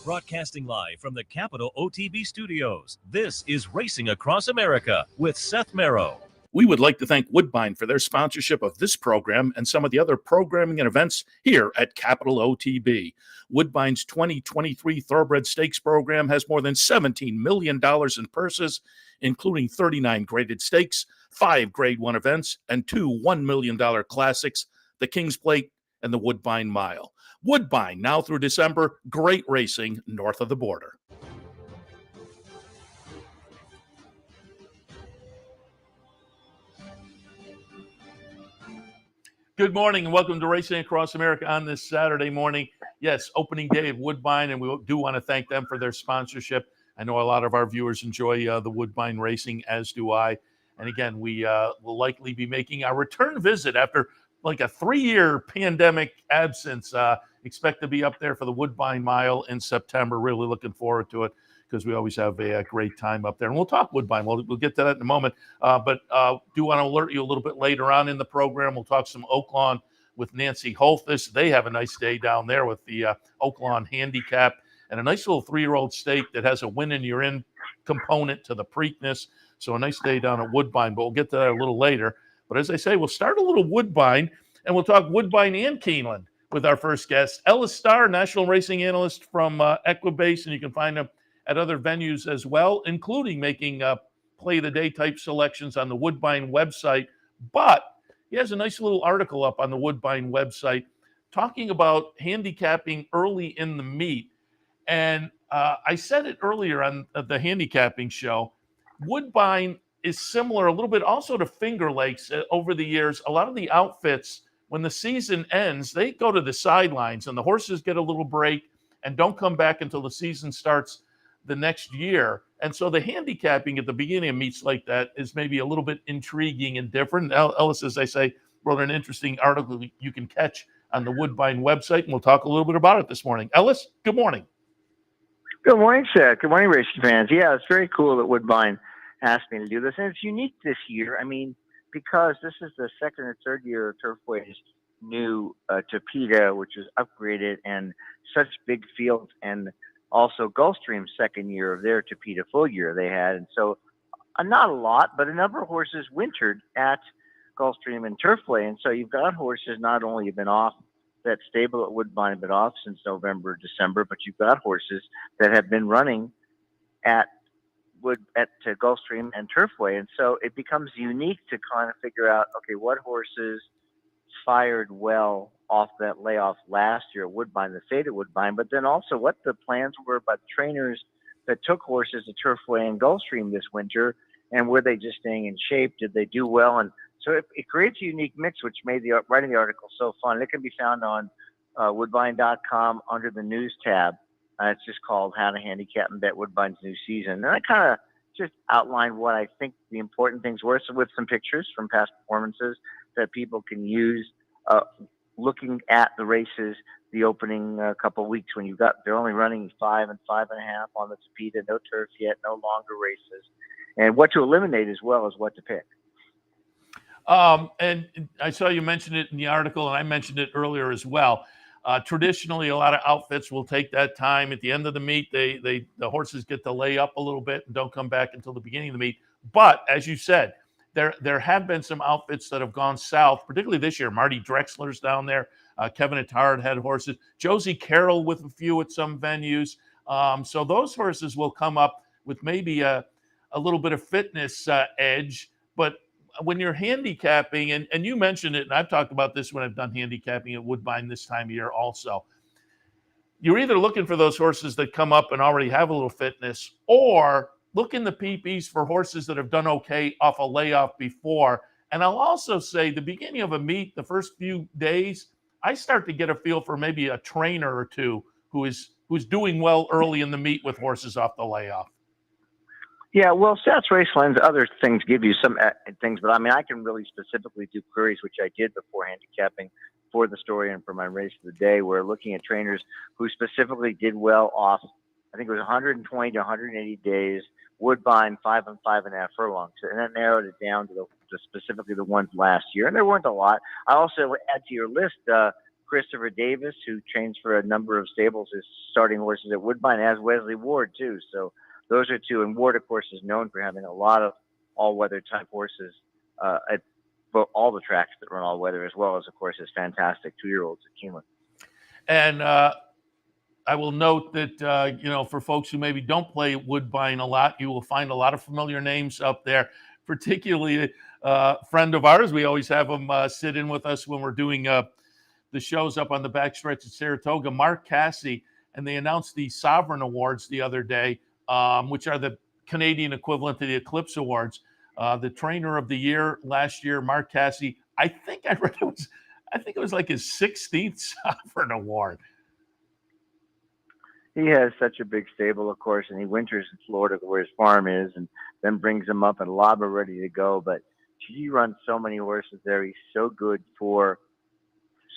Broadcasting live from the Capital OTB studios, this is Racing Across America with Seth Merrow. We would like to thank Woodbine for their sponsorship of this program and some of the other programming and events here at Capital OTB. Woodbine's 2023 Thoroughbred Stakes program has more than $17 million in purses, including 39 graded stakes, 5 Grade 1 events, and 2 $1 million classics, the King's Plate and the Woodbine Mile. Woodbine, now through December, great racing north of the border. Good morning and welcome to Racing Across America on this Saturday morning. Yes, opening day of Woodbine, and we do want to thank them for their sponsorship. I know a lot of our viewers enjoy the Woodbine racing, as do I. And again, we will likely be making our return visit after like a 3-year pandemic absence. Expect to be up there for the Woodbine Mile in September. Really looking forward to it because we always have a great time up there. And we'll talk Woodbine. We'll get to that in a moment. But do want to alert you a little bit later on in the program. We'll talk some OAKLAWN with Nancy Holthus. They have a nice day down there with the OAKLAWN handicap and a nice little 3-year-old stake that has a win and you're in component to the Preakness. So a nice day down at Woodbine, but we'll get to that a little later. But as I say, we'll start a little Woodbine, and we'll talk Woodbine and Keeneland with our first guest, Ellis Star, national racing analyst from Equibase, and you can find him at other venues as well, including making play-of-the-day type selections on the Woodbine website. But he has a nice little article up on the Woodbine website talking about handicapping early in the meet. And I said it earlier on the handicapping show, Woodbine is similar a little bit also to Finger Lakes over the years. A lot of the outfits, when the season ends, they go to the sidelines and the horses get a little break and don't come back until the season starts the next year. And so the handicapping at the beginning of meets like that is maybe a little bit intriguing and different. Ellis, as I say, wrote an interesting article you can catch on the Woodbine website, and we'll talk a little bit about it this morning. Ellis, good morning. Good morning, Seth. Good morning, racing fans. Yeah, it's very cool that Woodbine asked me to do this. And it's unique this year. I mean, because this is the second or third year of Turfway's new TOTE, which is upgraded and such big fields, and also Gulfstream's second year of their TOTE full year they had. And so not a lot, but a number of horses wintered at Gulfstream and Turfway. And so you've got horses not only have been off that stable at Woodbine, have been off since November, December, but you've got horses that have been running at Gulfstream and Turfway. And so it becomes unique to kind of figure out, okay, what horses fired well off that layoff last year at Woodbine, the fate at Woodbine, but then also what the plans were by the trainers that took horses to Turfway and Gulfstream this winter, and were they just staying in shape? Did they do well? And so it creates a unique mix, which made writing the article so fun. It can be found on woodbine.com under the news tab. It's just called How to Handicap and Bet Woodbine's New Season. And I kind of just outlined what I think the important things were, so with some pictures from past performances that people can use looking at the races the opening couple of weeks when they're only running 5 and 5.5 on the TOTE, no turf yet, no longer races, and what to eliminate as well as what to pick. And I saw you mention it in the article, and I mentioned it earlier as well. Traditionally, a lot of outfits will take that time. At the end of the meet, the horses get to lay up a little bit and don't come back until the beginning of the meet. But as you said, there have been some outfits that have gone south, particularly this year. Marty Drexler's down there. Kevin Attard had horses. Josie Carroll with a few at some venues. So those horses will come up with maybe a little bit of fitness edge. But when you're handicapping, and you mentioned it, and I've talked about this when I've done handicapping at Woodbine this time of year also, you're either looking for those horses that come up and already have a little fitness, or look in the PPs for horses that have done okay off a layoff before. And I'll also say the beginning of a meet, the first few days, I start to get a feel for maybe a trainer or two who's doing well early in the meet with horses off the layoff. Yeah, well, Stats Raceland's other things give you some things, but I mean, I can really specifically do queries, which I did before handicapping for the story and for my race of the day. We're looking at trainers who specifically did well off, I think it was 120 to 180 days, Woodbine 5 and 5.5 furlongs, and that narrowed it down to specifically the ones last year, and there weren't a lot. I also add to your list Christopher Davis, who trains for a number of stables, is starting horses at Woodbine, as Wesley Ward too. So those are two. And Ward, of course, is known for having a lot of all-weather type horses at all the tracks that run all-weather, as well as, of course, his fantastic 2-year-olds at Keeneland. And I will note that, for folks who maybe don't play Woodbine a lot, you will find a lot of familiar names up there, particularly a friend of ours. We always have him sit in with us when we're doing the shows up on the backstretch at Saratoga, Mark Casse. And they announced the Sovereign Awards the other day, which are the Canadian equivalent to the Eclipse Awards. The Trainer of the Year last year, Mark Casse, I think it was like his 16th Sovereign Award. He has such a big stable, of course, and he winters in Florida where his farm is, and then brings them up and Lobber ready to go. But he runs so many horses there. He's so good for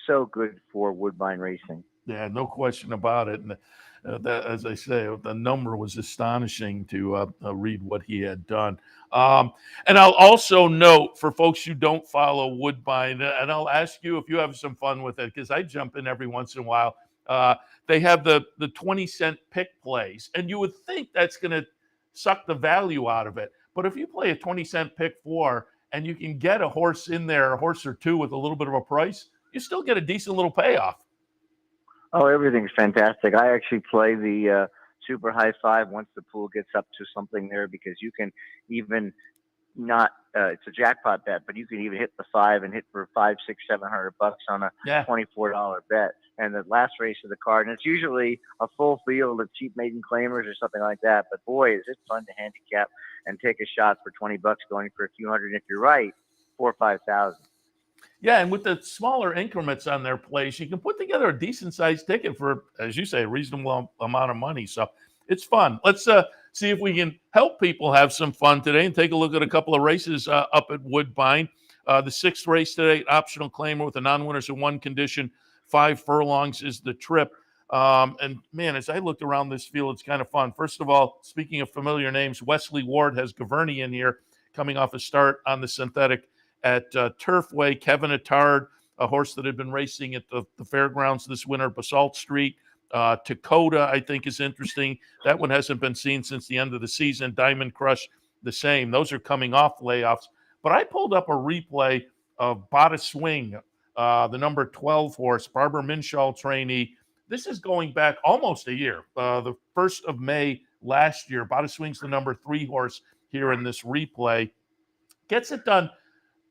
Woodbine racing. Yeah, no question about it. And that, as I say, the number was astonishing to read what he had done. And I'll also note for folks who don't follow Woodbine, and I'll ask you if you have some fun with it, because I jump in every once in a while. They have the 20-cent pick plays, and you would think that's going to suck the value out of it. But if you play a 20-cent pick 4 and you can get a horse in there, a horse or two with a little bit of a price, you still get a decent little payoff. Oh, everything's fantastic. I actually play the super high 5 once the pool gets up to something there, because you can even not it's a jackpot bet, but you can even hit the 5 and hit for $500, $600, $700 on a $24 bet. And the last race of the card, and it's usually a full field of cheap maiden claimers or something like that. But boy, is it fun to handicap and take a shot for $20 going for a few hundred. If you're right, 4,000 or 5,000. Yeah, and with the smaller increments on their plays, you can put together a decent-sized ticket for, as you say, a reasonable amount of money. So it's fun. Let's see if we can help people have some fun today and take a look at a couple of races up at Woodbine. The 6th race today, optional claimer with the non-winners in one condition, 5 furlongs is the trip. And man, as I looked around this field, it's kind of fun. First of all, speaking of familiar names, Wesley Ward has Gaverny in here, coming off a start on the synthetic at Turfway. Kevin Attard, a horse that had been racing at the fairgrounds this winter, Basalt Street. Dakota, I think, is interesting. That one hasn't been seen since the end of the season. Diamond Crush, the same. Those are coming off layoffs. But I pulled up a replay of Bada Swing, the number 12 horse, Barbara Minshaw trainee. This is going back almost a year. The 1st of May last year. Bada Swing's the number 3 horse here in this replay. Gets it done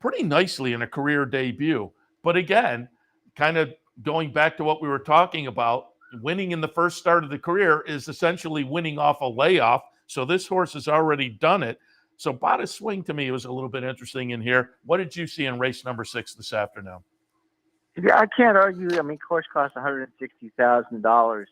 pretty nicely in a career debut. But again, kind of going back to what we were talking about, winning in the first start of the career is essentially winning off a layoff. So this horse has already done it. So Bada Swing to me was a little bit interesting in here. What did you see in race number 6 this afternoon? Yeah, I can't argue. I mean, course cost $160,000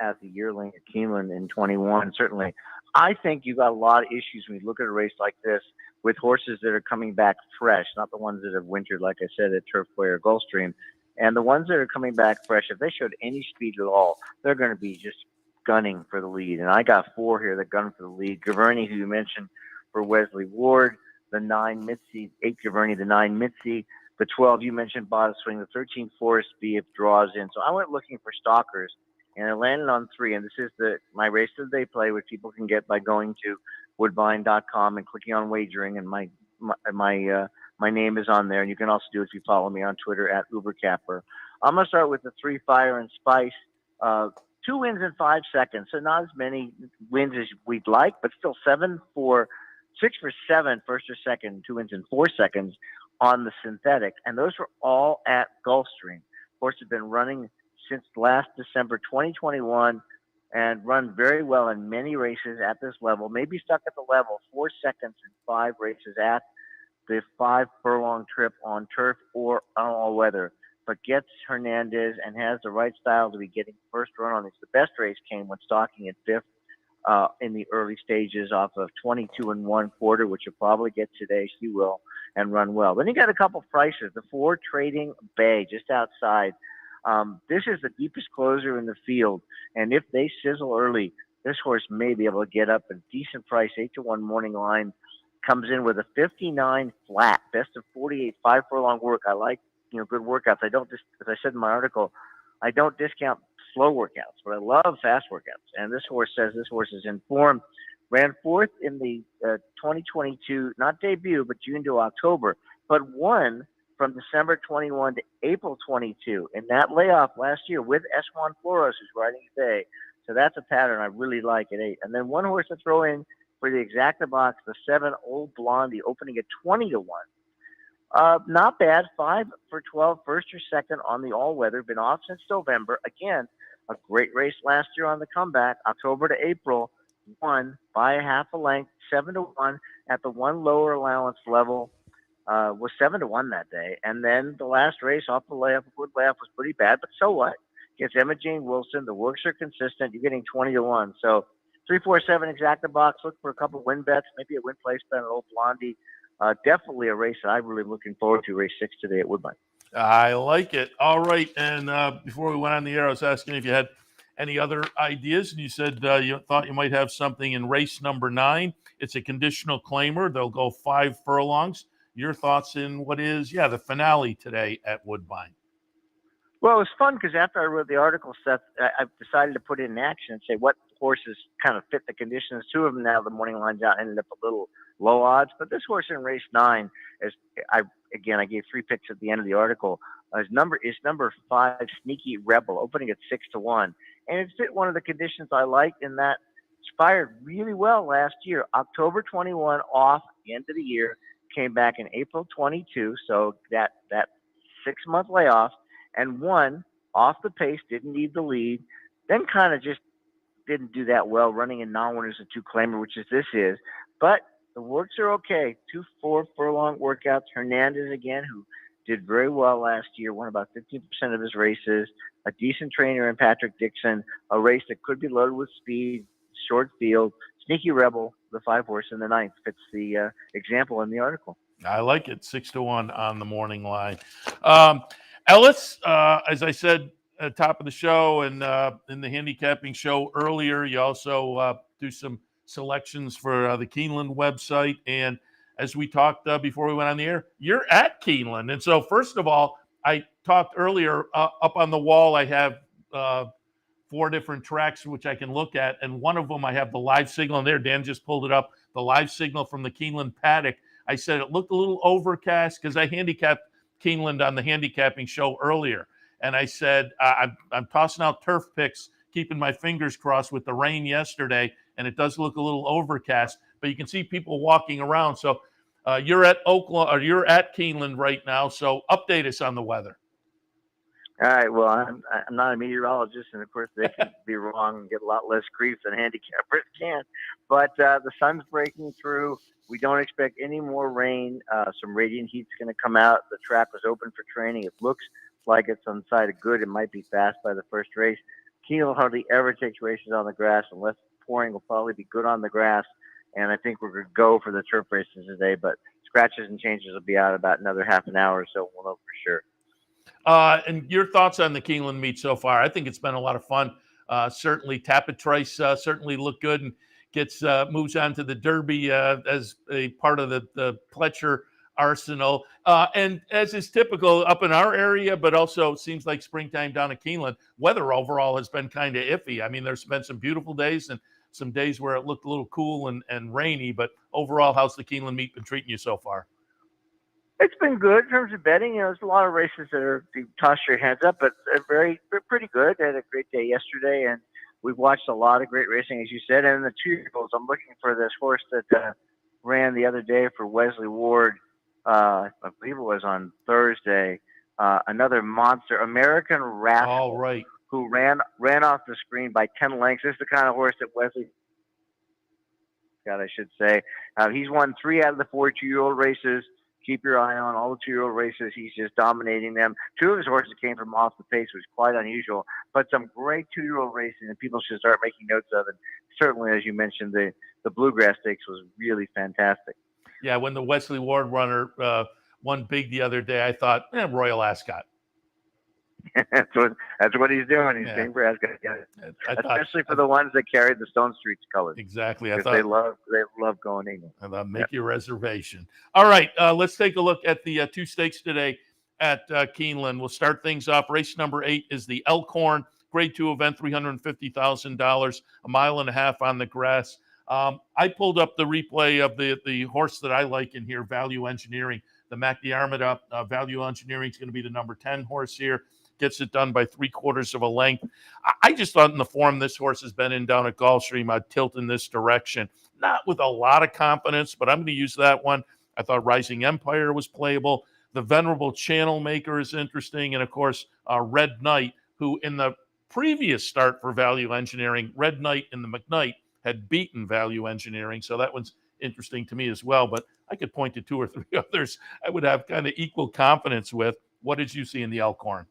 as a yearling at Keeneland in 21. Certainly, I think you got a lot of issues when you look at a race like this with horses that are coming back fresh, not the ones that have wintered, like I said, at Turfway or Gulfstream. And the ones that are coming back fresh, if they showed any speed at all, they're going to be just gunning for the lead. And I got 4 here that gun for the lead. Gaverny, who you mentioned, for Wesley Ward, the 9 Mitzi, 8 Gaverny, the 9 Mitzi, the 12 you mentioned, Bada Swing, the 13 Forest B if draws in. So I went looking for stalkers, and I landed on 3. And this is my race that they play, which people can get by going to woodbine.com and clicking on wagering, and my name is on there. And you can also do it if you follow me on Twitter at UberCapper. I'm going to start with the 3 Fire and Spice. 2 wins in 5 seconds, so not as many wins as we'd like, but still 6 for 7, first or second, 2 wins in 4 seconds on the synthetic. And those were all at Gulfstream. Horse had been running since last December 2021 and run very well in many races at this level, maybe stuck at the level 4 seconds in 5 races at the 5 furlong trip on turf or on all weather, but gets Hernandez and has the right style to be getting first run on this. The best race came when stalking at 5th in the early stages off of 22 1/4, which you'll probably get today. She will, and run well. Then you got a couple prices. The 4 Trading Bay just outside. This is the deepest closer in the field, and if they sizzle early, this horse may be able to get up a decent price. 8-1 morning line comes in with a 59 flat, best of 48, 5 furlong work. I like good workouts. I don't, as I said in my article, I don't discount slow workouts, but I love fast workouts. And this horse says this horse is in form. Ran fourth in the 2022, not debut, but June to October, but won from December 21 to April 22 in that layoff last year with S1 Floros, who's riding today. So that's a pattern I really like at 8. And then one horse to throw in for the exacta box, the 7 Old Blondie, opening at 20 to 1. Not bad. 5 for 12, first or second on the all-weather. Been off since November. Again, a great race last year on the comeback, October to April. Won by a half a length, 7 to 1 at the one lower allowance level. Was 7 to 1 that day. And then the last race off the layup, good layup, was pretty bad, but so what? Against Emma Jane Wilson, the works are consistent. You're getting 20 to 1. So 347 exacta box. Look for a couple of win bets, maybe a win place bet on Old Blondie. Definitely a race that I'm really looking forward to, race 6 today at Woodbine. I like it. All right. And before we went on the air, I was asking if you had any other ideas, and you said you thought you might have something in race number 9. It's a conditional claimer. They'll go 5 furlongs. Your thoughts in what is, the finale today at Woodbine? Well, it was fun because after I wrote the article, Seth, I decided to put it in action and say what horses kind of fit the conditions. 2 of them now, the morning lines out, ended up a little low odds. But this horse in race 9, I gave 3 picks at the end of the article. His number is number 5, Sneaky Rebel, opening at 6 to 1. And it fit one of the conditions I liked in that expired really well last year. October 21 off, the end of the year, came back in April 22. So that 6-month layoff, and won off the pace, didn't need the lead, then kind of just didn't do that well running in non-winners and 2 claimer, which is this is. But the works are okay. 2 4 furlong workouts. Hernandez again, who did very well last year, won about 15% of his races. A decent trainer in Patrick Dixon. A race that could be loaded with speed, short field. Sneaky Rebel, the 5 horse in the 9th, fits the example in the article. I like it. 6 to 1 on the morning line. Ellis, as I said at the top of the show and in the handicapping show earlier, you also do some selections for the Keeneland website. And as we talked before we went on the air, you're at Keeneland. And so first of all, I talked earlier up on the wall, I have 4 different tracks which I can look at. And one of them, I have the live signal in there. Dan just pulled it up, the live signal from the Keeneland paddock. I said it looked a little overcast because I handicapped Keeneland on the handicapping show earlier. And I said, I'm tossing out turf picks, keeping my fingers crossed with the rain yesterday. And it does look a little overcast, but you can see people walking around. So you're at Okalawn, or you're at Keeneland right now. So update us on the weather. All right. Well, I'm not a meteorologist, and of course they can be wrong and get a lot less grief than handicappers can. But the sun's breaking through. We don't expect any more rain. Some radiant heat's going to come out. The track was open for training. It looks like it's on the side of good. It might be fast by the first race. Keeneland hardly ever takes races on the grass unless pouring will probably be good on the grass. And I think we're going to go for the turf races today. But scratches and changes will be out about another half an hour or so. We'll know for sure. And your thoughts on the Keeneland meet so far? I think it's been a lot of fun. Certainly, Tapatrice certainly looked good and moves on to the Derby as a part of the Pletcher arsenal. And as is typical up in our area, but also seems like springtime down at Keeneland, weather overall has been kind of iffy. I mean, there's been some beautiful days and some days where it looked a little cool and rainy, but overall, how's the Keeneland meet been treating you so far? It's been good in terms of betting. There's a lot of races that you toss your hands up, but they're pretty good. They had a great day yesterday, and we've watched a lot of great racing, as you said. And in the 2-year-olds, I'm looking for this horse that ran the other day for Wesley Ward. I believe it was on Thursday. Another monster, American Rascal, all right, who ran off the screen by 10 lengths. This is the kind of horse that Wesley got, I should say. He's won 3 out of the 4 2-year-old races. Keep your eye on all the 2-year-old races. He's just dominating them. 2 of his horses came from off the pace, which is quite unusual. But some great 2-year-old racing that people should start making notes of. And certainly, as you mentioned, the Bluegrass Stakes was really fantastic. Yeah, when the Wesley Ward runner won big the other day, I thought, Royal Ascot. that's what he's doing. He's being for Ascot. Yeah. Especially for the ones that carried the Stone Streets colors. Exactly. I thought they love going England. I thought make your reservation. All right, let's take a look at the 2 stakes today at Keeneland. We'll start things off. Race number 8 is the Elkhorn Grade 2 event, $350,000, a mile and a half on the grass. I pulled up the replay of the horse that I like in here, Value Engineering. The McDiarmid Value Engineering is going to be the number 10 horse here. Gets it done by 3/4 of a length. I just thought in the form this horse has been in down at Gulfstream, I'd tilt in this direction. Not with a lot of confidence, but I'm going to use that one. I thought Rising Empire was playable. The Venerable Channel Maker is interesting. And, of course, Red Knight, who in the previous start for Value Engineering, Red Knight in the McKnight had beaten Value Engineering. So that one's interesting to me as well. But I could point to 2 or 3 others I would have kind of equal confidence with. What did you see in the Elkhorn?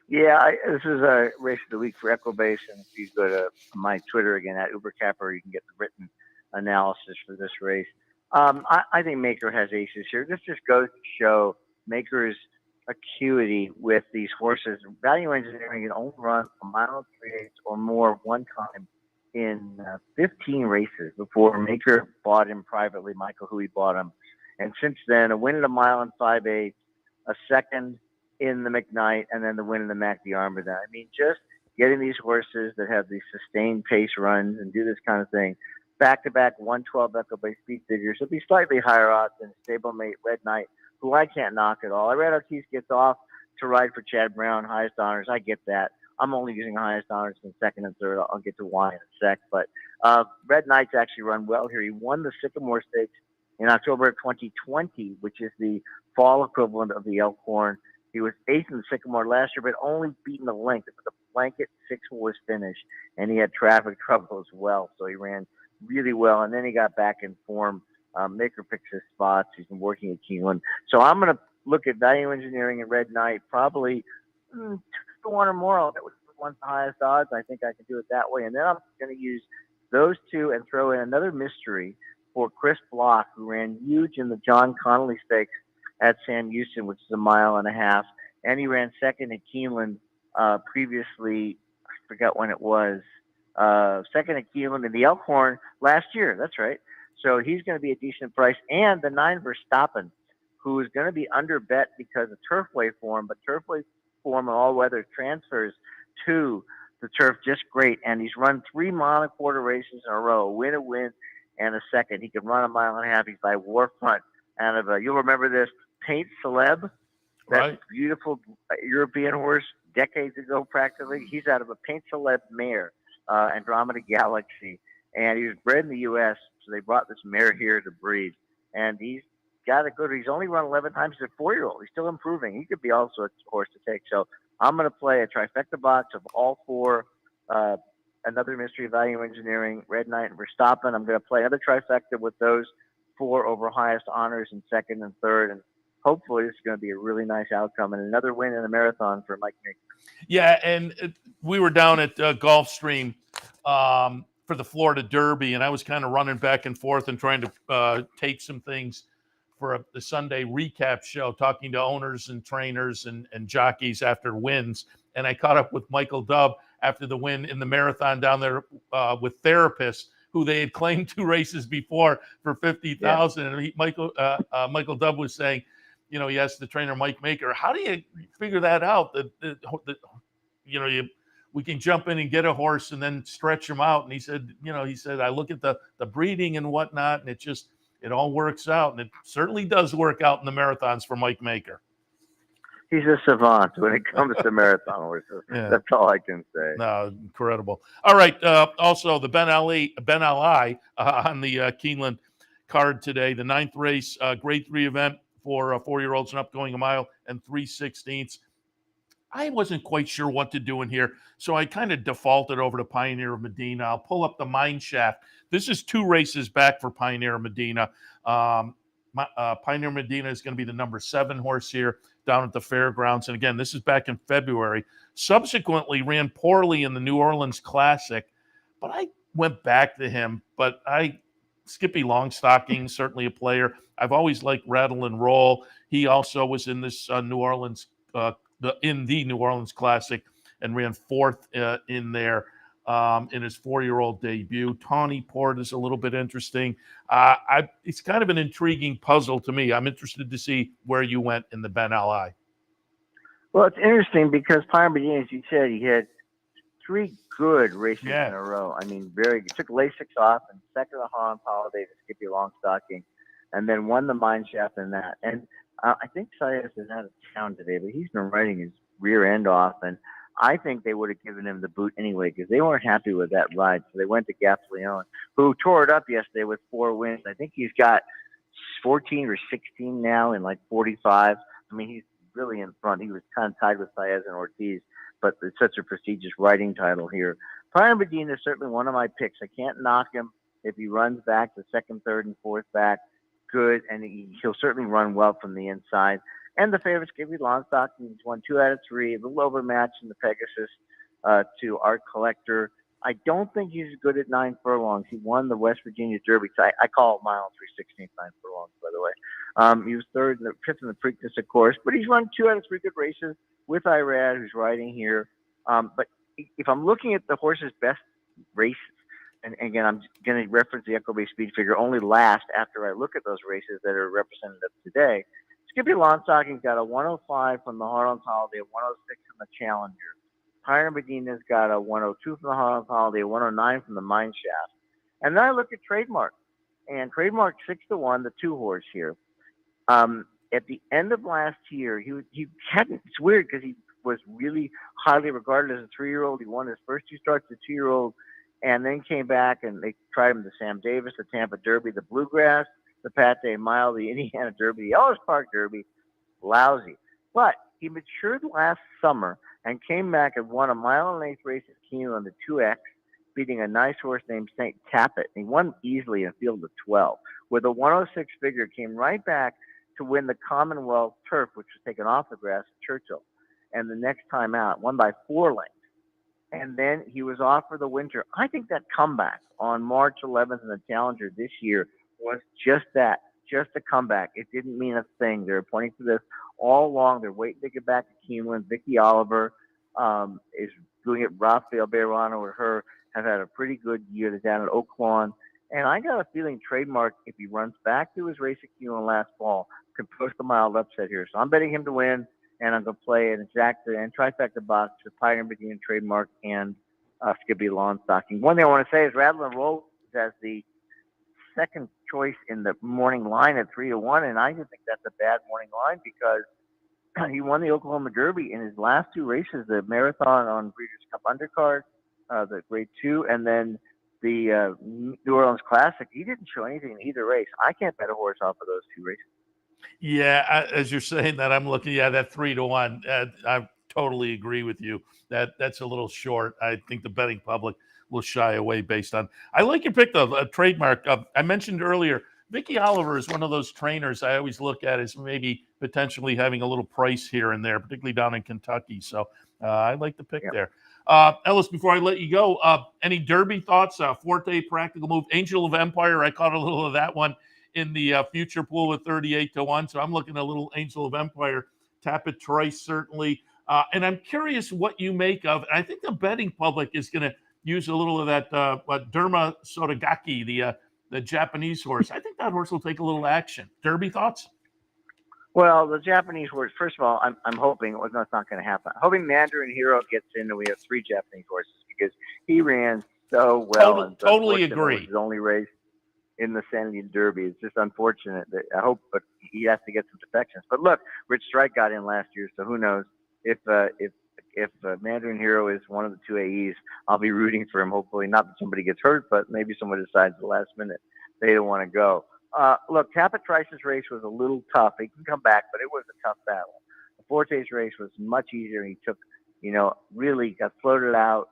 Yeah, this is a race of the week for Equibase, and if you go to my Twitter again at UberCapper, you can get the written analysis for this race. I think Maker has aces here. This just goes to show Maker's acuity with these horses. Value Engineering can only run a mile and 3/8 or more one time in 15 races before Maker bought him privately. Michael Huey bought him, and since then, a win at a mile and 5/8, a second in the McKnight, and then the win in the McDiarmid. I mean, just getting these horses that have these sustained pace runs and do this kind of thing, back-to-back 112 Equibase speed figures, it'll be slightly higher odds than stablemate Red Knight, who I can't knock at all. I read Ortiz gets off to ride for Chad Brown, highest honors. I get that. I'm only using highest honors in second and third. I'll get to why in a sec. But Red Knight's actually run well here. He won the Sycamore Stakes in October of 2020, which is the fall equivalent of the Elkhorn. He was 8th in the Sycamore last year, but only beaten the length. It was a blanket 6-horse finish, and he had traffic trouble as well. So he ran really well, and then he got back in form. Maker picks his spots. He's been working at Keeneland. So I'm going to look at Value Engineering and Red Knight, probably 2 to 1 or more. That was one's the highest odds. I think I can do it that way. And then I'm going to use those 2 and throw in another mystery for Chris Block, who ran huge in the John Connolly Stakes at Sam Houston, which is a mile and a half. And he ran second at Keeneland previously. I forgot when it was. Second at Keeneland in the Elkhorn last year. That's right. So he's going to be a decent price. And the 9 Verstappen, who is going to be under bet because of Turfway form, but Turfway form and all-weather transfers to the turf just great. And he's run 3 mile-and-a-quarter races in a row, a win, and a second. He can run a mile and a half. He's by Warfront out of, you'll remember this, Paint Celeb, that Right. beautiful European horse decades ago practically. He's out of a Paint Celeb mare, Andromeda Galaxy. And he was bred in the U.S., so they brought this mare here to breed. And he's got a good, he's only run 11 times as a 4-year-old. He's still improving. He could be also a horse to take. So I'm going to play a trifecta box of all 4, another mystery Value Engineering, Red Knight, and Verstappen. I'm going to play another trifecta with those 4 over highest honors in second and third. And hopefully this is going to be a really nice outcome and another win in the marathon for Mike Maker. Yeah, and we were down at Gulfstream for the Florida Derby, and I was kind of running back and forth and trying to take some things for the Sunday recap show, talking to owners and trainers and jockeys after wins. And I caught up with Michael Dubb after the win in the marathon down there with therapists who they had claimed 2 races before for $50,000. Yeah. And Michael Dubb was saying, you know, he asked the trainer Mike Maker, how do you figure that out? We can jump in and get a horse and then stretch him out. And he said, I look at the breeding and whatnot, and it all works out. And it certainly does work out in the marathons for Mike Maker. He's a savant when it comes to marathon horses. Yeah. That's all I can say. No, incredible. All right. Also, the Ben Ali on the Keeneland card today, the 9th race, grade 3 event for 4-year-olds and up, going a mile and 3/16. I wasn't quite sure what to do in here, so I kind of defaulted over to Pioneer of Medina. I'll pull up the Mine Shaft. This is 2 races back for Pioneer of Medina. Pioneer Medina is going to be the number 7 horse here down at the fairgrounds. And again, this is back in February. Subsequently ran poorly in the New Orleans Classic, but I went back to him. But Skippy Longstocking, certainly a player. I've always liked Rattle and Roll. He also was in this New Orleans, the New Orleans Classic, and ran 4th in there. in his 4-year-old debut. Tawny Port is a little bit interesting. It's kind of an intriguing puzzle to me. I'm interested to see where you went in the Ben Li. Well, it's interesting because Parmigiani, as you said, he had 3 good races in a row. I mean, very good. Took Lasix off and second the Holland Holiday to Skippy Longstocking, and then won the mine shaft in that. And I think Saez is out of town today, but he's been riding his rear end off, and I think they would have given him the boot anyway because they weren't happy with that ride. So they went to Gasleon, who tore it up yesterday with 4 wins. I think he's got 14 or 16 now in like 45. I mean, he's really in front. He was kind of tied with Saez and Ortiz, but it's such a prestigious riding title here. Parmigiani is certainly one of my picks. I can't knock him if he runs back to second, third, and fourth back. Good, and he'll certainly run well from the inside. And the favorites give you Longstocking. He's won 2 out of 3, a little overmatched in the Pegasus to Art Collector. I don't think he's good at 9 furlongs. He won the West Virginia Derby. I call it mile 3/16 9 furlongs, by the way. He was 5th in the Preakness, of course, but he's run 2 out of 3 good races with Irad, who's riding here. But if I'm looking at the horse's best races, and again, I'm going to reference the Echo-Based Speed Figure only last after I look at those races that are representative today. Skippy Longstocking's got a 105 from the Harlan Holiday, a 106 from the Challenger. Tyron Medina's got a 102 from the Harlan Holiday, a 109 from the Mine Shaft. And then I look at Trademark. And Trademark 6-1, the 2-horse here. At the end of last year, he hadn't. It's weird because he was really highly regarded as a 3-year-old. He won his first 2 starts as a 2-year-old, and then came back and they tried him the Sam Davis, the Tampa Derby, the Bluegrass, the Pate Mile, the Indiana Derby, the Ellis Park Derby. Lousy, but he matured last summer and came back and won a 1.8-mile race at Keeneland, the 2X, beating a nice horse named St. Tappet. He won easily in a field of 12 with a 106 figure. Came right back to win the Commonwealth Turf, which was taken off the grass at Churchill. And the next time out, won by 4 lengths. And then he was off for the winter. I think that comeback on March 11th in the Challenger this year was just that, just a comeback. It didn't mean a thing. They were pointing to this all along. They're waiting to get back to Keeneland. Vicky Oliver is doing it. Rafael Beirano or her have had a pretty good year. They're down at Okalawn. And I got a feeling Trademark, if he runs back to his race at Keeneland last fall, could post a mild upset here. So I'm betting him to win, and I'm going to play an exacta and trifecta box with Pioneer Medina, Trademark, and Skippy Longstocking. One thing I want to say is Rattle and Roll as the second choice in the morning line at 3-1, and I just think that's a bad morning line because he won the Oklahoma Derby in his last 2 races, the Marathon on Breeders' Cup Undercard, the Grade 2, and then the New Orleans Classic. He didn't show anything in either race. I can't bet a horse off of those 2 races. Yeah, as you're saying that, I'm looking at that 3-1. I totally agree with you. That's a little short. I think the betting public will shy away based on. I like your pick though, a Trademark. I mentioned earlier, Vicky Oliver is one of those trainers I always look at as maybe potentially having a little price here and there, particularly down in Kentucky. So I like the pick there. Ellis, before I let you go, any Derby thoughts? Forte, Practical Move, Angel of Empire. I caught a little of that one in the future pool at 38-1. So I'm looking at a little Angel of Empire. Tap it twice, certainly. And I'm curious what you make of. I think the betting public is going to use a little of that Derma Sotogaki, the Japanese horse. I think that horse will take a little action. Derby thoughts? Well, the Japanese horse, first of all, I'm hoping, no, it's not going to happen. I'm hoping Mandarin Hero gets in and we have 3 Japanese horses because he ran so well. Totally agree. His only race in the San Diego Derby. It's just unfortunate that I hope, but he has to get some defections. But look, Rich Strike got in last year, so who knows if Mandarin Hero is one of the 2 AEs, I'll be rooting for him. Hopefully, not that somebody gets hurt, but maybe someone decides at the last minute they don't want to go. Look, Tapit Trice's race was a little tough. He can come back, but it was a tough battle. The Forte's race was much easier. He took, really got floated out.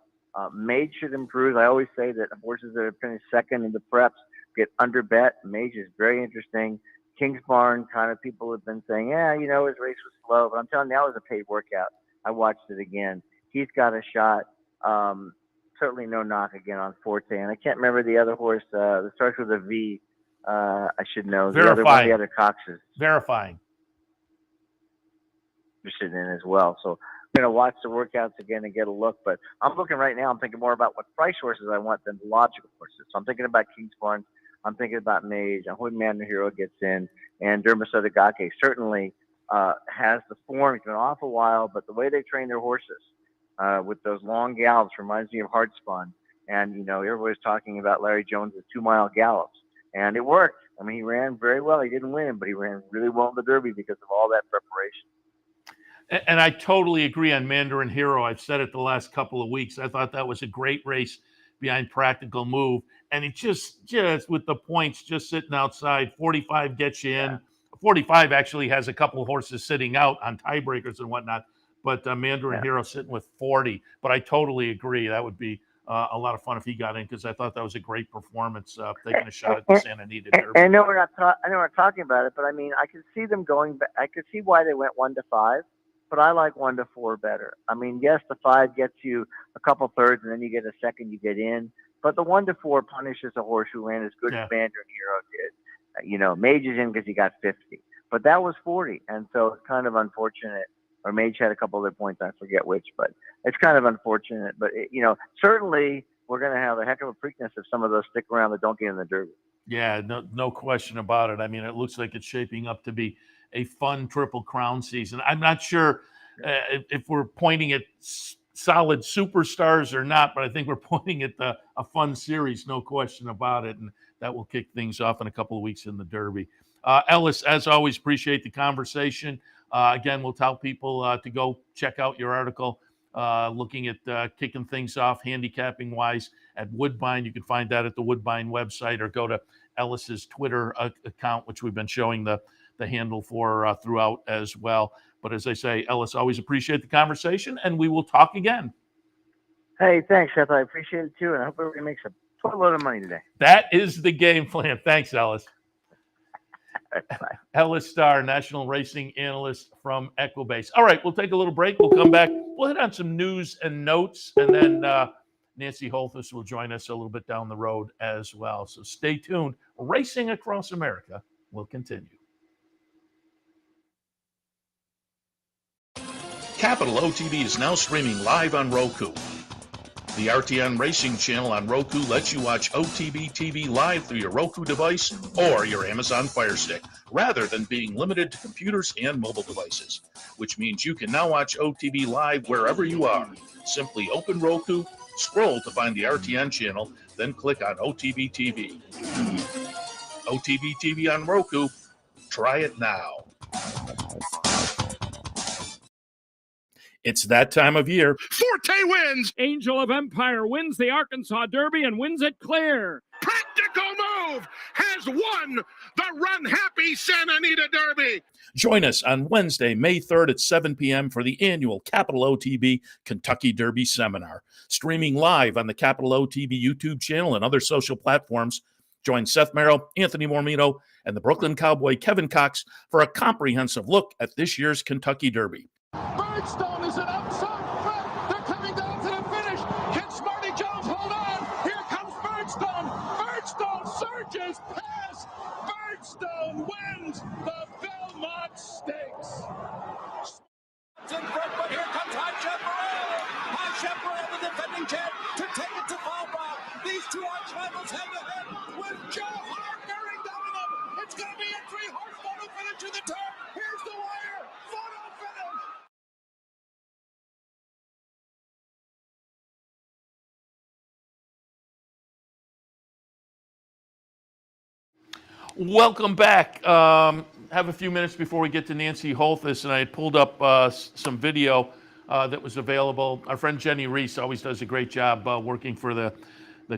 Mage should improve. I always say that horses that have finished second in the preps get underbet. Mage is very interesting. King's Barn, kind of people have been saying, his race was slow. But I'm telling you, that was a paid workout. I watched it again. He's got a shot. Certainly no knock again on Forte. And I can't remember the other horse. That starts with a V. I should know. Verifying. The other Coxes. Verifying. Interested in as well. So going to watch the workouts again and get a look. But I'm looking right now. I'm thinking more about what price horses I want than the logical horses. So I'm thinking about Kingsbarn. I'm thinking about Mage. I hope Man the Hero gets in, and Dermaso Gake certainly has the form. It's been an awful while, but the way they train their horses with those long gallops reminds me of Hardspun. And, you know, everybody's talking about Larry Jones' 2-mile gallops. And it worked. I mean, he ran very well. He didn't win, but he ran really well in the Derby because of all that preparation. And I totally agree on Mandarin Hero. I've said it the last couple of weeks. I thought that was a great race behind Practical Move. And it just with the points just sitting outside, 45 gets you in. Yeah. 45 actually has a couple of horses sitting out on tiebreakers and whatnot. But Mandarin Hero sitting with 40. But I totally agree. That would be a lot of fun if he got in, because I thought that was a great performance, taking a shot at the Santa Anita Derby. I know we're not talking about it, but I mean, I could see them going back. I could see why they went 1-5, but I like 1-4 better. I mean, yes, the 5 gets you a couple thirds, and then you get a second, you get in. But the 1-4 punishes a horse who ran as good as Mandarin Hero did. You know, Mage is in because he got 50, but that was 40, and so it's kind of unfortunate. Or Mage had a couple other points, I forget which, but it's kind of unfortunate. But, you know, certainly we're going to have a heck of a Preakness if some of those stick around that don't get in the Derby. Yeah, no question about it. I mean, it looks like it's shaping up to be a fun Triple Crown season. I'm not sure if we're pointing at solid superstars or not, but I think we're pointing at a fun series, no question about it. And that will kick things off in a couple of weeks in the Derby. Ellis, as always, appreciate the conversation. Again, we'll tell people to go check out your article looking at kicking things off handicapping-wise at Woodbine. You can find that at the Woodbine website, or go to Ellis's Twitter account, which we've been showing the handle for throughout as well. But as I say, Ellis, always appreciate the conversation, and we will talk again. Hey, thanks, Seth. I appreciate it too, and I hope everybody makes a total of money today. That is the game plan. Thanks, Ellis. Ellis Star, national racing analyst from Equibase. All right, we'll take a little break. We'll come back. We'll hit on some news and notes, and then Nancy Holthus will join us a little bit down the road as well. So stay tuned. Racing Across America will continue. Capital OTB is now streaming live on Roku. The RTN Racing channel on Roku lets you watch OTB TV live through your Roku device or your Amazon Fire Stick, rather than being limited to computers and mobile devices, which means you can now watch OTB live wherever you are. Simply open Roku, scroll to find the RTN channel, then click on OTB TV. OTB TV on Roku. Try it now. It's that time of year. Forte wins. Angel of Empire wins the Arkansas Derby and wins it clear. Practical Move has won the Run Happy Santa Anita Derby. Join us on Wednesday, May 3rd at 7 p.m. for the annual Capital OTB Kentucky Derby Seminar. Streaming live on the Capital OTB YouTube channel and other social platforms. Join Seth Merrow, Anthony Mormino, and the Brooklyn Cowboy Kevin Cox for a comprehensive look at this year's Kentucky Derby. Birdstone is an outside threat. They're coming down to the finish. Can Smarty Jones hold on? Here comes Birdstone. Birdstone surges past. Birdstone wins the Belmont Stakes. In front, but here comes High Chaparral. High Chaparral, the defending champ, to take it to Falbrough. These two arch rivals head to head with Joe Hart bearing down on them. It's going to be a 3-horse photo finish to the turn. Here's the wire. Photo finish. Welcome back. Have a few minutes before we get to Nancy Holthus, and I had pulled up some video that was available. Our friend Jenny Reese always does a great job working for the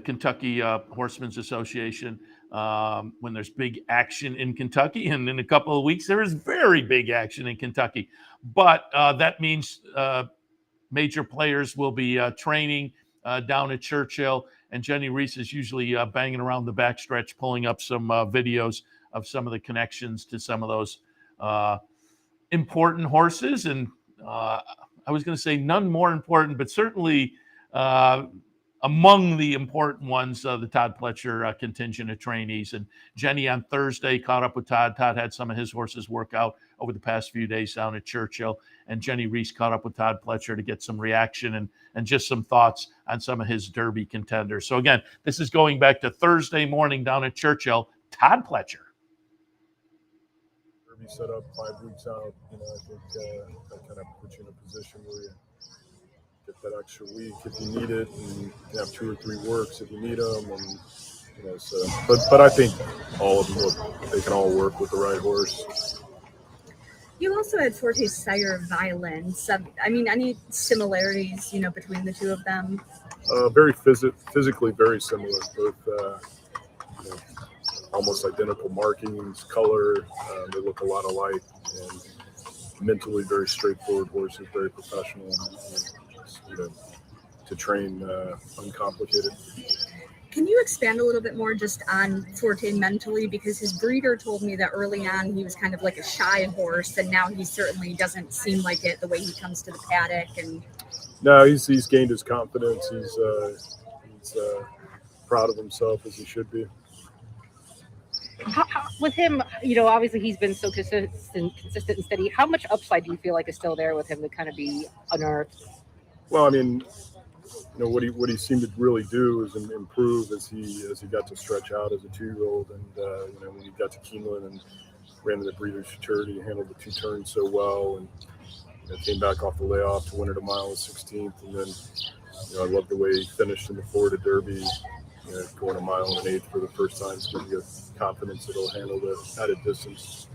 Kentucky Horsemen's Association when there's big action in Kentucky, and in a couple of weeks there is very big action in Kentucky. But that means major players will be training down at Churchill. And Jenny Reese is usually banging around the backstretch, pulling up some videos of some of the connections to some of those important horses. And I was going to say none more important, but certainly a among the important ones, the Todd Pletcher contingent of trainees. And Jenny on Thursday caught up with Todd. Todd had some of his horses work out over the past few days down at Churchill. And Jenny Reese caught up with Todd Pletcher to get some reaction and just some thoughts on some of his Derby contenders. So again, this is going back to Thursday morning down at Churchill. Todd Pletcher. Derby set up 5 weeks out. I think that kind of puts you in a position where you get that extra week if you need it, and you can have 2 or 3 works if you need them. And so, but I think all of them, they can all work with the right horse. You also had Forte's sire Violence. I mean, any similarities, between the two of them? Very physically very similar. Both almost identical markings, color. They look a lot alike, and mentally very straightforward horses, very professional, and to train uncomplicated. Can you expand a little bit more just on Forte mentally? Because his breeder told me that early on he was kind of like a shy horse, and now he certainly doesn't seem like it the way he comes to the paddock. And no, he's gained his confidence. He's proud of himself, as he should be. How, with him, obviously he's been so consistent and steady. How much upside do you feel like is still there with him to kind of be unearthed? Well, I mean, what he seemed to really do is improve as he got to stretch out as a 2-year-old, and when he got to Keeneland and ran to the Breeders' Futurity, he handled the 2 turns so well, and came back off the layoff to win at a mile and 16th, and then I love the way he finished in the Florida Derby, going a mile and an 8th for the first time, so he got confidence that he'll handle the added distance.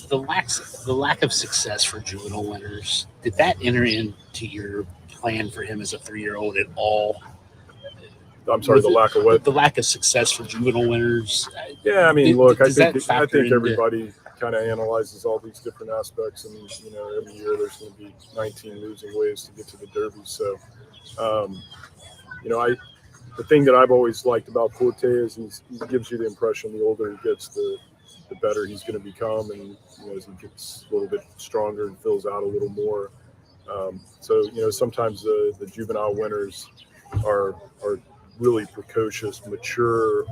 The lack of success for juvenile winners, did that enter into your plan for him as a 3-year-old at all? I'm sorry, the lack of what? The lack of success for juvenile winners. Yeah, I mean, look, I think everybody kind of analyzes all these different aspects, and every year there's going to be 19 losing ways to get to the Derby. So, the thing that I've always liked about Forte is he gives you the impression the older he gets, the better he's going to become, and as he gets a little bit stronger and fills out a little more. So sometimes the juvenile winners are really precocious, mature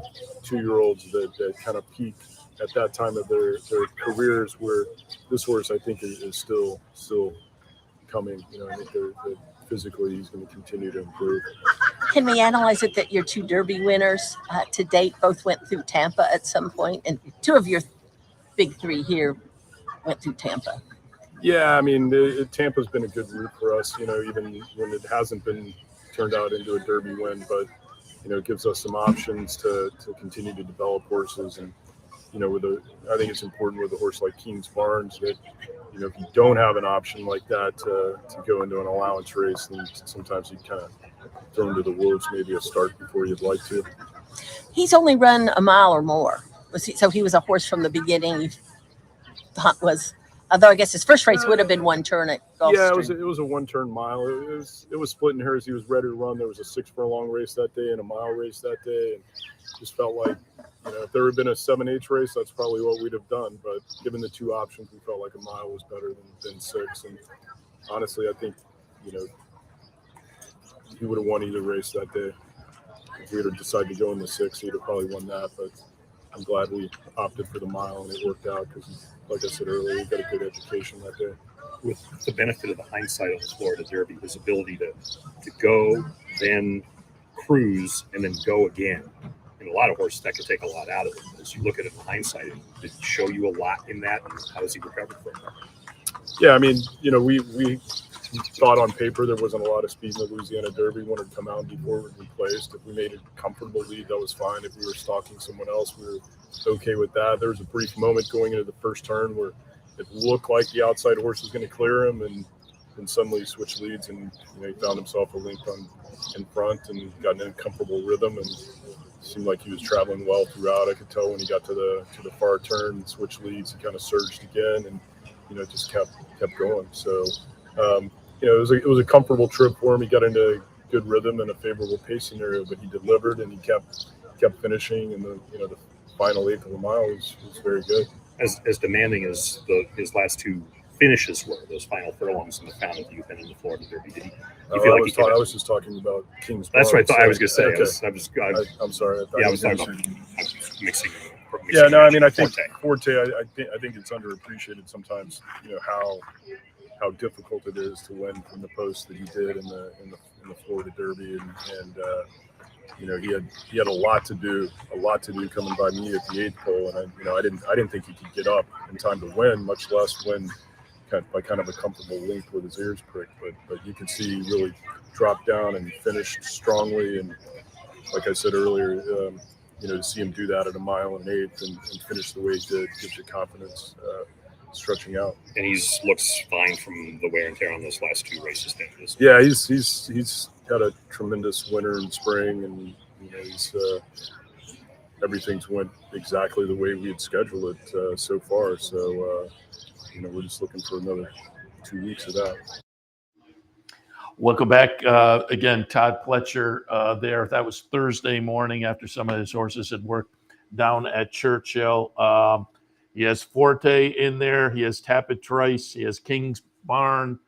2-year-olds that kind of peak at that time of their careers, where this horse, I think, is still coming. I think that physically he's going to continue to improve. Can we analyze it that your 2 Derby winners to date both went through Tampa at some point, and 2 of your big 3 here went through Tampa? Yeah, I mean, Tampa's been a good route for us, even when it hasn't been turned out into a Derby win, but, it gives us some options to continue to develop horses. And, I think it's important with a horse like Keene's Barnes that, if you don't have an option like that to go into an allowance race, then sometimes you kind of throw into the wolves maybe a start before you'd like to. He's only run a mile or more. So he was a horse from the beginning. You thought although I guess his first race would have been 1 turn at Gulfstream. Yeah, it was a 1-turn mile. It was split in hairs. He was ready to run. There was a 6-furlong race that day and a mile race that day, and just felt like if there had been a 7/8 race, that's probably what we'd have done. But given the 2 options, we felt like a mile was better than 6. And honestly, I think he would have won either race that day. If we had decided to go in the 6, he'd have probably won that. But I'm glad we opted for the mile, and it worked out because, like I said earlier, we got a good education that day. With the benefit of the hindsight of the Florida Derby, his ability to go, then cruise, and then go again. And a lot of horses, that could take a lot out of him. As you look at it in hindsight, did it show you a lot in that, and how has he recovered from that? Yeah, I mean, we thought on paper there wasn't a lot of speed in the Louisiana Derby. We wanted to come out and be forwardly placed. If we made a comfortable lead, that was fine. If we were stalking someone else, we were okay with that. There was a brief moment going into the first turn where it looked like the outside horse was going to clear him, and then suddenly he switched leads, and he found himself a length in front and got an uncomfortable rhythm, and seemed like he was traveling well throughout. I could tell when he got to the far turn and switched leads, he kind of surged again, and just kept going. So it was a comfortable trip for him. He got into a good rhythm and a favorable pace scenario, but he delivered, and he kept finishing, and the final 8th of the mile was very good. As demanding as his last 2 finishes were, those final furlongs in the Fountain Youth and in the Florida Derby. Did you I feel like I was just talking about King's That's what I Barnes, thought I was going to say. Okay. I'm sorry. I was talking about mixing. Yeah, no, I mean, I think Forte. I think it's underappreciated sometimes. You know how difficult it is to win from the post that he did in the Florida Derby, and you know, he had a lot to do coming by me at the 8th pole, and I didn't think he could get up in time to win, much less win by kind of a comfortable length with his ears pricked. But you can see he really dropped down and finished strongly, and like I said earlier, you know, to see him do that at a mile and 1/8 and finish the way he did gives you confidence stretching out. And he's looks fine from the wear and tear on those last 2 races. Yeah, he's got a tremendous winter and spring, and you know, everything's went exactly the way we had scheduled it so far. So you know, we're just looking for another 2 weeks of that. Welcome back again, Todd Pletcher there. That was Thursday morning after some of his horses had worked down at Churchill. He has Forte in there. He has Tapit Trice. He has King's Barnes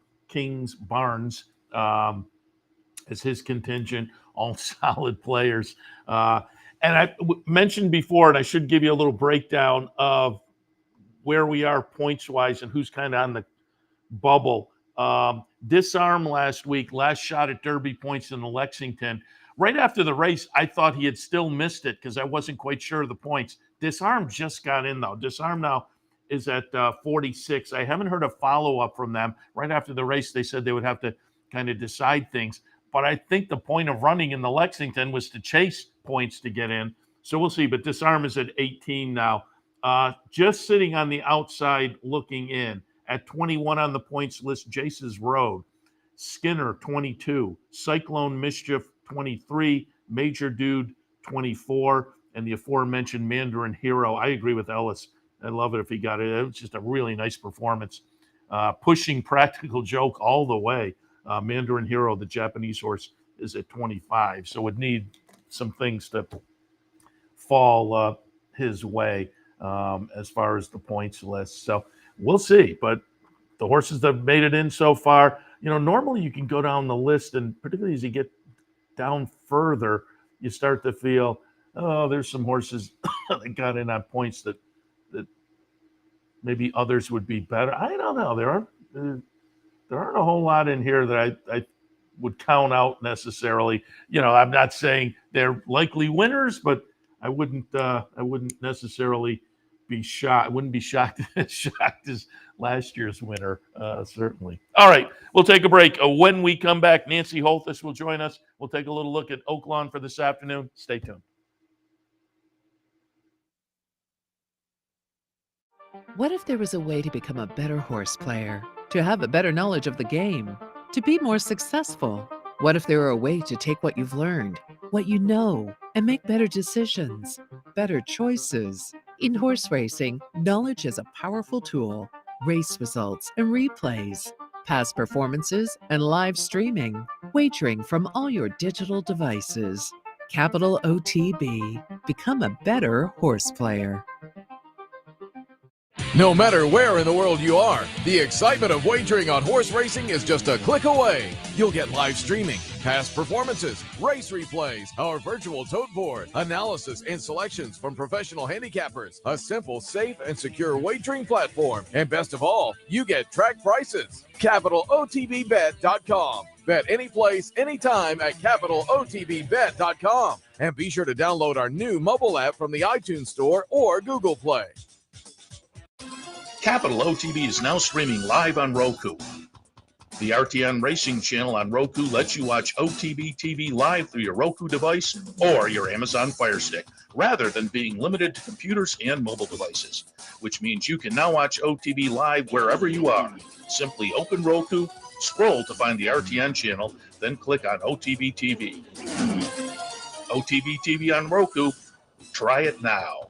as his contingent, all solid players. And I mentioned before, and I should give you a little breakdown of where we are points-wise and who's kind of on the bubble. Disarm last week, last shot at Derby points in the Lexington. Right after the race, I thought he had still missed it because I wasn't quite sure of the points. Disarm just got in, though. Disarm now is at 46. I haven't heard a follow-up from them. Right after the race, they said they would have to kind of decide things. But I think the point of running in the Lexington was to chase points to get in. So we'll see. But Disarm is at 18 now. Just sitting on the outside looking in. At 21 on the points list, Jace's Road. Skinner, 22. Cyclone Mischief, 23. Major Dude, 24. And the aforementioned Mandarin Hero. I agree with Ellis. I love it if he got it. It was just a really nice performance. Pushing Practical Joke all the way. Mandarin Hero, the Japanese horse, is at 25. So would need some things to fall his way as far as the points list. So we'll see. But the horses that have made it in so far, you know, normally you can go down the list, and particularly as you get down further, you start to feel, oh, there's some horses that got in on points that maybe others would be better. I don't know. There aren't a whole lot in here that I would count out necessarily. You know, I'm not saying they're likely winners, but I wouldn't necessarily be shocked. I wouldn't be shocked as last year's winner, certainly. All right, we'll take a break. When we come back, Nancy Holthus will join us. We'll take a little look at OAKLAWN for this afternoon. Stay tuned. What if there was a way to become a better horse player, to have a better knowledge of the game, to be more successful? What if there were a way to take what you've learned, what you know, and make better decisions, better choices? In horse racing, knowledge is a powerful tool. Race results and replays, past performances and live streaming, wagering from all your digital devices. Capital OTB. Become a better horse player. No matter where in the world you are, the excitement of wagering on horse racing is just a click away. You'll get live streaming, past performances, race replays, our virtual tote board, analysis and selections from professional handicappers, a simple, safe, and secure wagering platform, and best of all, you get track prices. CapitalOTBBet.com. Bet any place, anytime at CapitalOTBBet.com. And be sure to download our new mobile app from the iTunes Store or Google Play. Capital OTB is now streaming live on Roku. The RTN Racing channel on Roku lets you watch OTB TV live through your Roku device or your Amazon Fire Stick, rather than being limited to computers and mobile devices, which means you can now watch OTB live wherever you are. Simply open Roku, scroll to find the RTN channel, then click on OTB TV. OTB TV on Roku. Try it now.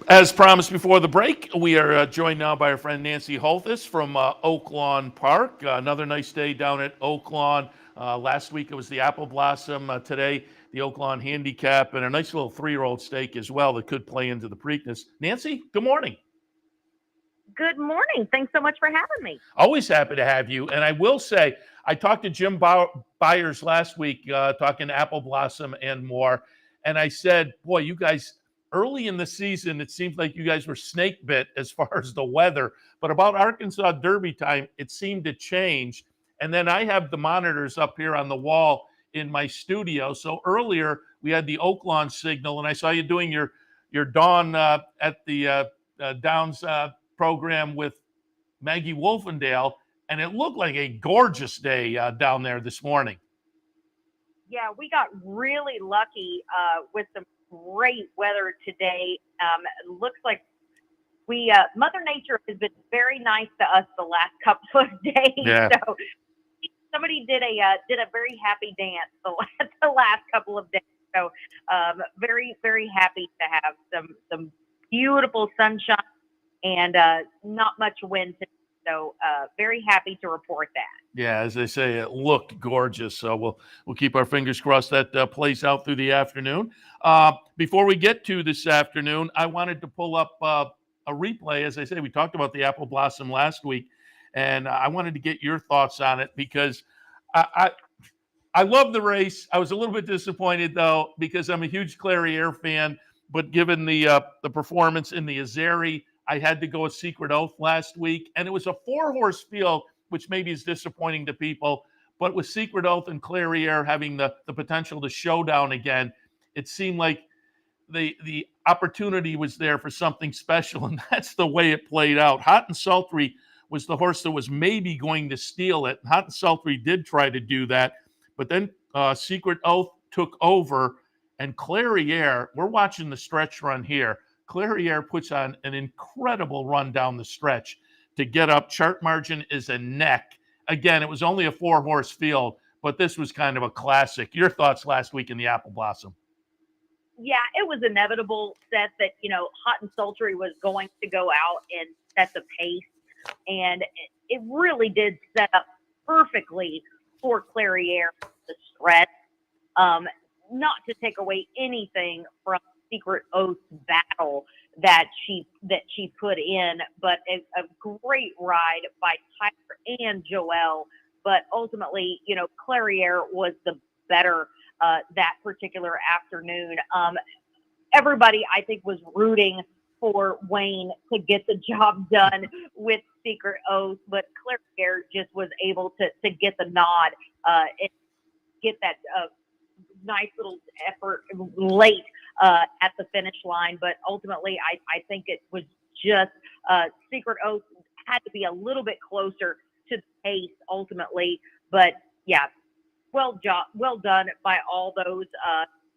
As promised before the break, we are joined now by our friend Nancy Holthus from OAKLAWN Park. Another nice day down at OAKLAWN. Last week it was the Apple Blossom. Today, the OAKLAWN Handicap, and a nice little 3-year-old stake as well that could play into the Preakness. Nancy, good morning. Good morning. Thanks so much for having me. Always happy to have you. And I will say, I talked to Jim Byers last week, talking Apple Blossom and more. And I said, boy, you guys, early in the season, it seemed like you guys were snake bit as far as the weather. But about Arkansas Derby time, it seemed to change. And then I have the monitors up here on the wall in my studio. So earlier, we had the OAKLAWN signal, and I saw you doing your dawn at the Downs program with Maggie Wolfendale, and it looked like a gorgeous day down there this morning. Yeah, we got really lucky with some great weather today. It looks like Mother Nature has been very nice to us the last couple of days. Yeah. So somebody did a very happy dance the last couple of days. So very, very happy to have some beautiful sunshine and not much wind today. So very happy to report that. Yeah, as they say, it looked gorgeous. So we'll keep our fingers crossed that plays out through the afternoon. Before we get to this afternoon, I wanted to pull up a replay. As I say, we talked about the Apple Blossom last week, and I wanted to get your thoughts on it because I love the race. I was a little bit disappointed, though, because I'm a huge Clairiere fan, but given the performance in the Azeri, I had to go a Secret Oath last week, and it was a 4-horse field, which maybe is disappointing to people. But with Secret Oath and Clairiere having the potential to showdown again, it seemed like the opportunity was there for something special, and that's the way it played out. Hot and Sultry was the horse that was maybe going to steal it. Hot and Sultry did try to do that, but then Secret Oath took over, and Clairiere, we're watching the stretch run here. Clairiere puts on an incredible run down the stretch to get up. Chart margin is a neck. Again, it was only a 4-horse field, but this was kind of a classic. Your thoughts last week in the Apple Blossom? Yeah, it was inevitable, Seth, that, Hot and Sultry was going to go out and set the pace. And it really did set up perfectly for Clairiere the stretch. Not to take away anything from Secret Oath's battle that she put in, but a great ride by Tyler and Joelle. But ultimately, Clairiere was the better that particular afternoon. Everybody, I think, was rooting for Wayne to get the job done with Secret Oath, but Clairiere just was able to get the nod and get that nice little effort late at the finish line. But ultimately, I think it was just Secret Oath had to be a little bit closer to the pace ultimately. But yeah, well done by all those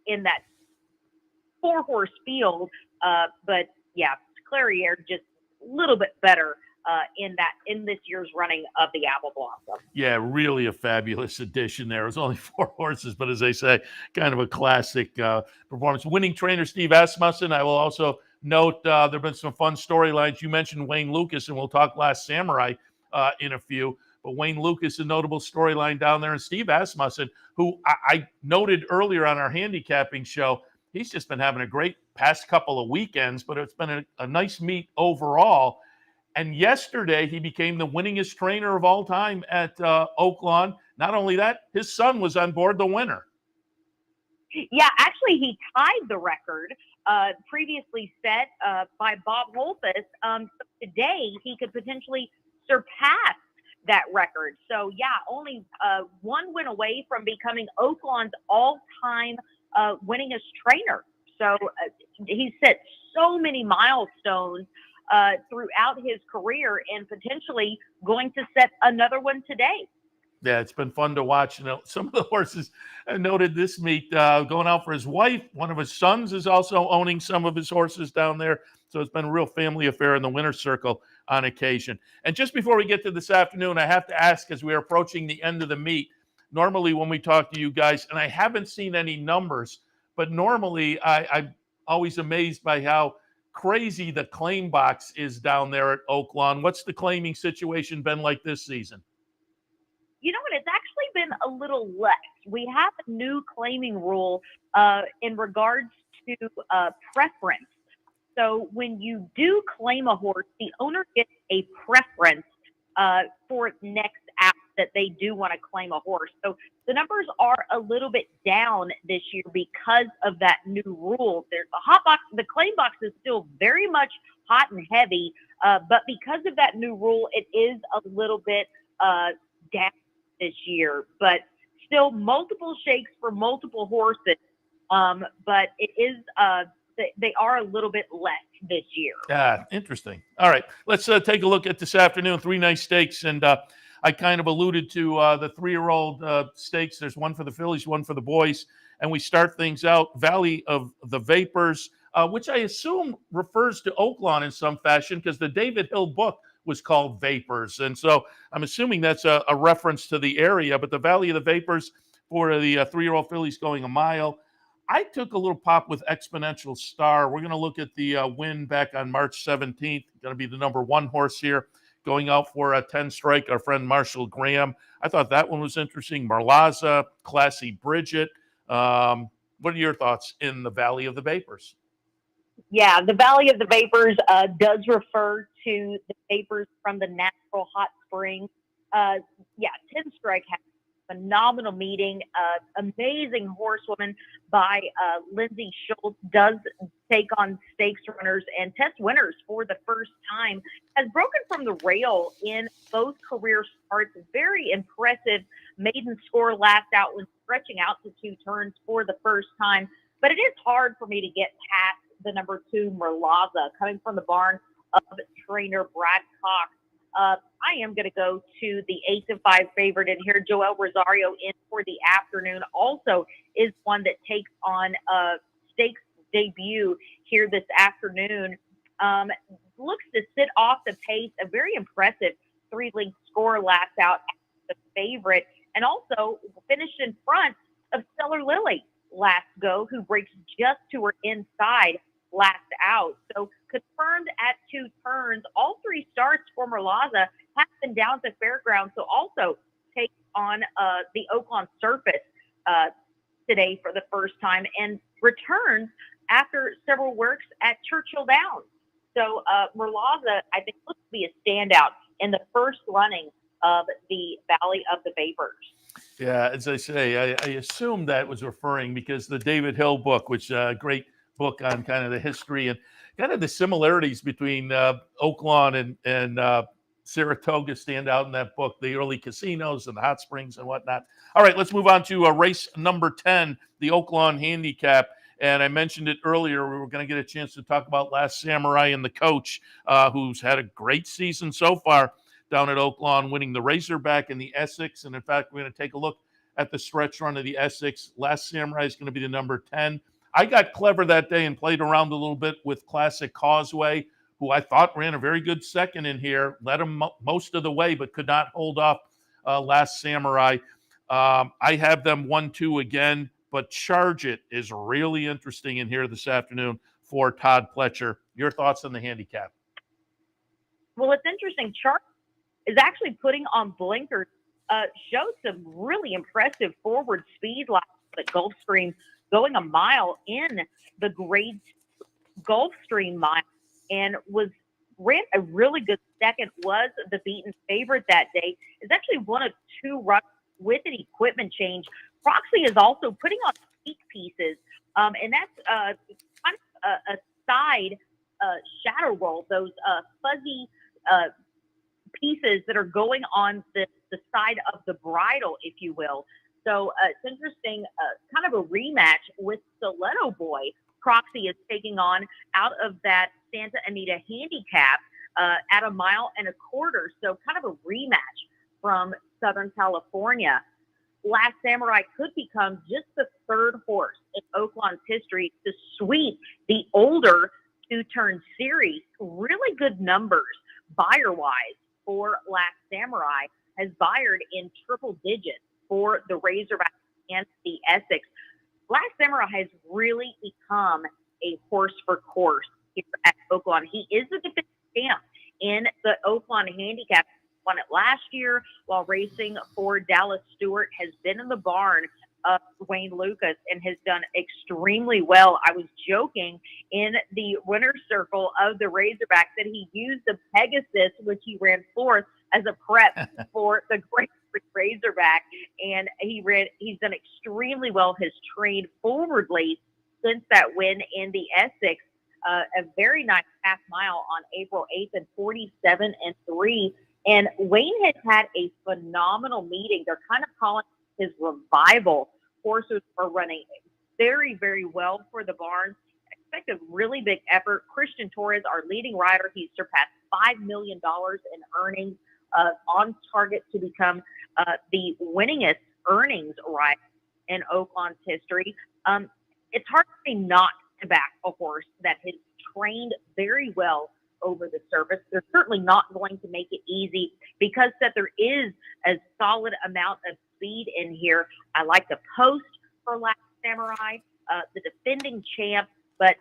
in that 4-horse field. But yeah, Clairiere just a little bit better in this year's running of the Apple Blossom. Yeah, really a fabulous addition there. It was only 4 horses, but as they say, kind of a classic performance. Winning trainer Steve Asmussen. I will also note there have been some fun storylines. You mentioned Wayne Lucas, and we'll talk Last Samurai in a few. But Wayne Lucas, a notable storyline down there, and Steve Asmussen, who I noted earlier on our handicapping show, he's just been having a great past couple of weekends, but it's been a nice meet overall. And yesterday, he became the winningest trainer of all time at OAKLAWN. Not only that, his son was on board the winner. Yeah, actually, he tied the record previously set by Bob Holthus. So today, he could potentially surpass that record. So, yeah, only one win away from becoming OAKLAWN's all-time winningest trainer. So he's set so many milestones throughout his career and potentially going to set another one today. Yeah, it's been fun to watch. Some of the horses I noted this meet going out for his wife. One of his sons is also owning some of his horses down there. So it's been a real family affair in the winner's circle on occasion. And just before we get to this afternoon, I have to ask, as we are approaching the end of the meet, normally when we talk to you guys, and I haven't seen any numbers, but normally I'm always amazed by how crazy the claim box is down there at Oaklawn. What's the claiming situation been like this season? You know what? It's actually been a little less. We have a new claiming rule in regards to preference. So when you do claim a horse, the owner gets a preference for next out that they do want to claim a horse. So the numbers are a little bit down this year because of that new rule. There's the hot box, the claim box is still very much hot and heavy, but because of that new rule, it is a little bit down this year. But still multiple shakes for multiple horses, but it is they are a little bit less this year. Yeah, interesting. All right, let's take a look at this afternoon. 3 nice stakes, and I kind of alluded to the 3-year-old stakes. There's one for the fillies, one for the boys, and we start things out. Valley of the Vapors, which I assume refers to Okalawn in some fashion, because the David Hill book was called Vapors, and so I'm assuming that's a reference to the area. But the Valley of the Vapors for the 3-year-old fillies going a mile. I took a little pop with Exponential Star. We're going to look at the win back on March 17th. Going to be the number 1 horse here, going out for a 10 strike, our friend Marshall Graham. I thought that one was interesting. Marlaza, Classy Bridget. What are your thoughts in the Valley of the Vapors? Yeah, the Valley of the Vapors does refer to the vapors from the natural hot spring. 10 strike has phenomenal meeting. Amazing horsewoman by Lindsay Schultz does take on stakes runners and test winners for the first time. Has broken from the rail in both career starts. Very impressive maiden score last out when stretching out to 2 turns for the first time. But it is hard for me to get past the number 2 Marlaza coming from the barn of trainer Brad Cox. I am going to go to the 8-5 favorite in here. Joel Rosario in for the afternoon also is one that takes on stakes debut here this afternoon. Looks to sit off the pace. A very impressive 3-length score last out as the favorite, and also finished in front of Stellar Lily last go, who breaks just to her inside last out. So confirmed at 2 turns. All 3 starts for Marlaza have been down to fairground, so also takes on the Oaklawn surface today for the first time, and returns after several works at Churchill Downs. So Marlaza, I think, looks to be a standout in the first running of the Valley of the Vapors. Yeah, as I say, I assume that was referring because the David Hill book, which great book on kind of the history and kind of the similarities between Oaklawn and Saratoga stand out in that book, the early casinos and the hot springs and whatnot. All right, let's move on to race number 10, the Oaklawn Handicap. And I mentioned it earlier, we were going to get a chance to talk about Last Samurai and the coach, who's had a great season so far down at Oaklawn, winning the Razorback and the Essex. And in fact, we're going to take a look at the stretch run of the Essex. Last Samurai is going to be the number 10. I got clever that day and played around a little bit with Classic Causeway, who I thought ran a very good second in here, led him most of the way, but could not hold off Last Samurai. I have them 1-2 again, but Charge It is really interesting in here this afternoon for Todd Pletcher. Your thoughts on the handicap? Well, it's interesting. Charge is actually putting on blinkers. Showed some really impressive forward speed last at Gulfstream, going a mile in the Grade Gulfstream mile, and ran a really good second, was the beaten favorite that day. Is actually one of 2 runs with an equipment change. Proxy is also putting on peak pieces, and that's kind of a side shadow roll, those fuzzy pieces that are going on the side of the bridle, if you will. So it's interesting, kind of a rematch with Stiletto Boy. Proxy is taking on out of that Santa Anita handicap at a 1.25 miles. So kind of a rematch from Southern California. Last Samurai could become just the 3rd horse in Oaklawn's history to sweep the older 2-turn series. Really good numbers buyer-wise for Last Samurai. Has buyered in triple digits for the Razorback and the Essex. Last Samurai has really become a horse for course here at Okalawn. He is the defending champ in the Okalawn handicap. Won it last year while racing for Dallas Stewart, has been in the barn of Wayne Lucas and has done extremely well. I was joking in the winner's circle of the Razorback that he used the Pegasus, which he ran fourth, as a prep for the Great Razorback, and he's done extremely well, has trained forwardly since that win in the Essex, a very nice half mile on April 8th and 47-3. And Wayne has had a phenomenal meeting. They're kind of calling his revival. Horses are running very, very well for the barn. Expect a really big effort. Christian Torres, our leading rider, he's surpassed $5 million in earnings, on target to become the winningest earnings rider in Oaklawn's history. It's hard to say not to back a horse that has trained very well over the surface. They're certainly not going to make it easy because that there is a solid amount of speed in here. I like the post for Last Samurai, the defending champ, but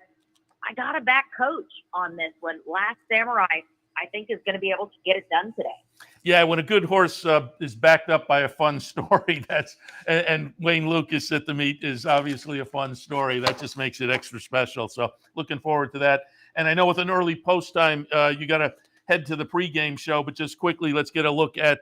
I got to back Coach on this one. Last Samurai, I think, is going to be able to get it done today. Yeah, when a good horse is backed up by a fun story, and Wayne Lucas at the meet is obviously a fun story. That just makes it extra special. So looking forward to that. And I know with an early post time, you got to head to the pregame show, but just quickly, let's get a look at